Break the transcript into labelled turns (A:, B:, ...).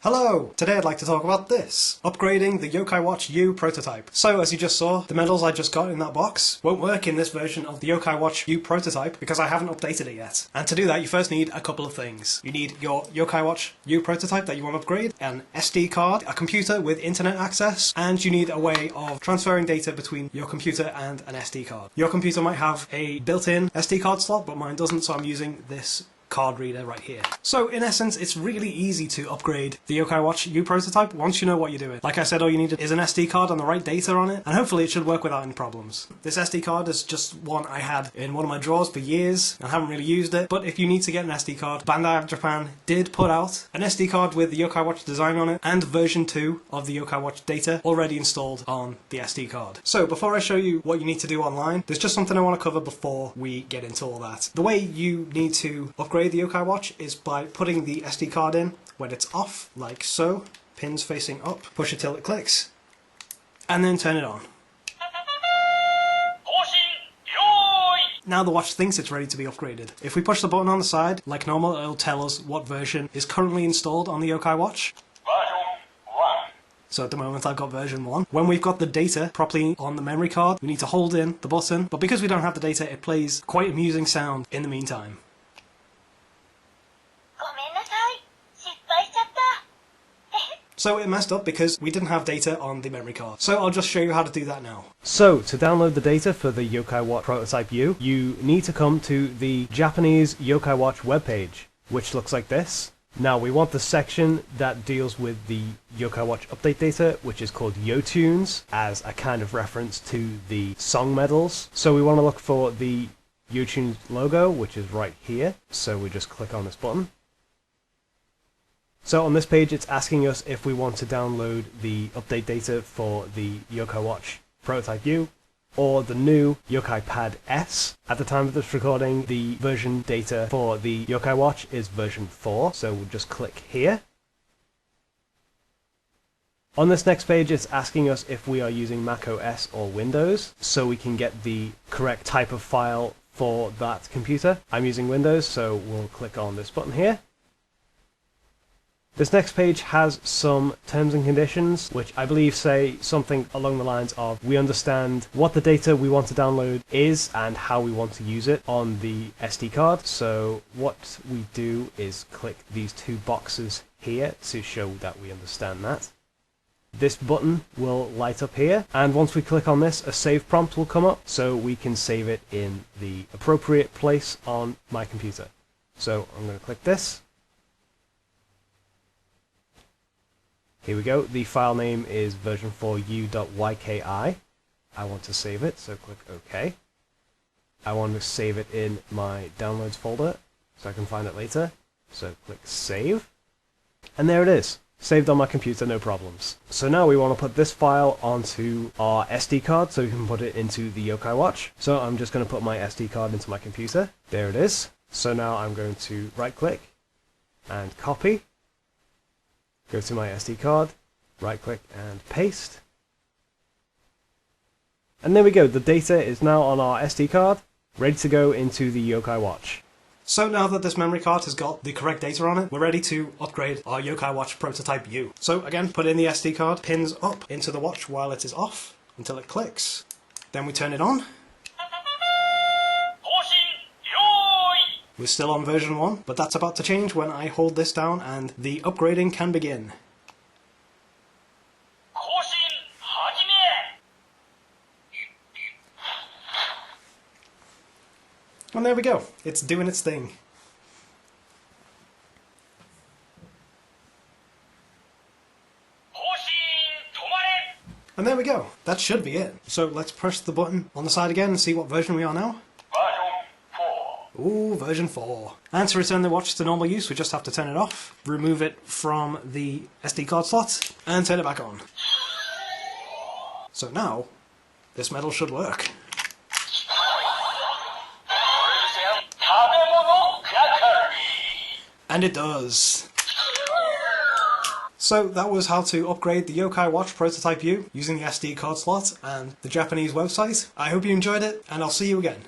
A: Hello! Today I'd like to talk about this. Upgrading the Yokai Watch U prototype. So as you just saw, the medals I just got in that box won't work in this version of the Yokai Watch U prototype because I haven't updated it yet. And to do that you first need a couple of things. You need your Yokai Watch U prototype that you want to upgrade, an SD card, a computer with internet access, and you need a way of transferring data between your computer and an SD card. Your computer might have a built-in SD card slot, but mine doesn't, so I'm using this card reader right here. So in essence, it's really easy to upgrade the Yokai Watch U prototype once you know what you're doing. Like I said, all you need is an SD card and the right data on it, and hopefully it should work without any problems. This SD card is just one I had in one of my drawers for years, and I haven't really used it, but if you need to get an SD card, Bandai of Japan did put out an SD card with the Yokai Watch design on it, and version 2 of the Yokai Watch data already installed on the SD card. So before I show you what you need to do online, there's just something I want to cover before we get into all that. The way you need to upgrade the Yokai Watch is by putting the SD card in when it's off, like so, pins facing up, push it till it clicks, and then turn it on. Now the watch thinks it's ready to be upgraded. If we push the button on the side, like normal, it'll tell us what version is currently installed on the Yokai Watch. So at the moment I've got version 1. When we've got the data properly on the memory card, we need to hold in the button, but because we don't have the data, it plays quite amusing sound in the meantime. So it messed up because we didn't have data on the memory card. So I'll just show you how to do that now. So to download the data for the Yokai Watch Prototype U, you need to come to the Japanese Yokai Watch webpage, which looks like this. Now we want the section that deals with the Yokai Watch update data, which is called YoTunes, as a kind of reference to the song medals. So we want to look for the YoTunes logo, which is right here. So we just click on this button. So on this page it's asking us if we want to download the update data for the Yokai Watch Prototype U or the new Yokai Pad S. At the time of this recording, the version data for the Yokai Watch is version 4, so we'll just click here. On this next page it's asking us if we are using Mac OS or Windows, so we can get the correct type of file for that computer. I'm using Windows, so we'll click on this button here. This next page has some terms and conditions, which I believe say something along the lines of we understand what the data we want to download is and how we want to use it on the SD card. So what we do is click these two boxes here to show that we understand that. This button will light up here, and once we click on this, a save prompt will come up so we can save it in the appropriate place on my computer. So I'm going to click this. Here we go, the file name is version 4u.yki. I want to save it, so click OK. I want to save it in my downloads folder, so I can find it later. So click Save. And there it is, saved on my computer, no problems. So now we want to put this file onto our SD card so we can put it into the Yokai Watch. So I'm just going to put my SD card into my computer. There it is. So now I'm going to right click and copy. Go to my SD card, right click and paste. And there we go, the data is now on our SD card, ready to go into the Yokai Watch. So now that this memory card has got the correct data on it, we're ready to upgrade our Yokai Watch Prototype U. So again, put in the SD card, pins up into the watch while it is off, until it clicks. Then we turn it on. We're still on version 1, but that's about to change when I hold this down and the upgrading can begin. And there we go, it's doing its thing. And there we go, that should be it. So let's press the button on the side again and see what version we are now. Ooh, version 4. And to return the watch to normal use, we just have to turn it off, remove it from the SD card slot, and turn it back on. So now, this medal should work. And it does. So that was how to upgrade the Yokai Watch Prototype U using the SD card slot and the Japanese website. I hope you enjoyed it, and I'll see you again.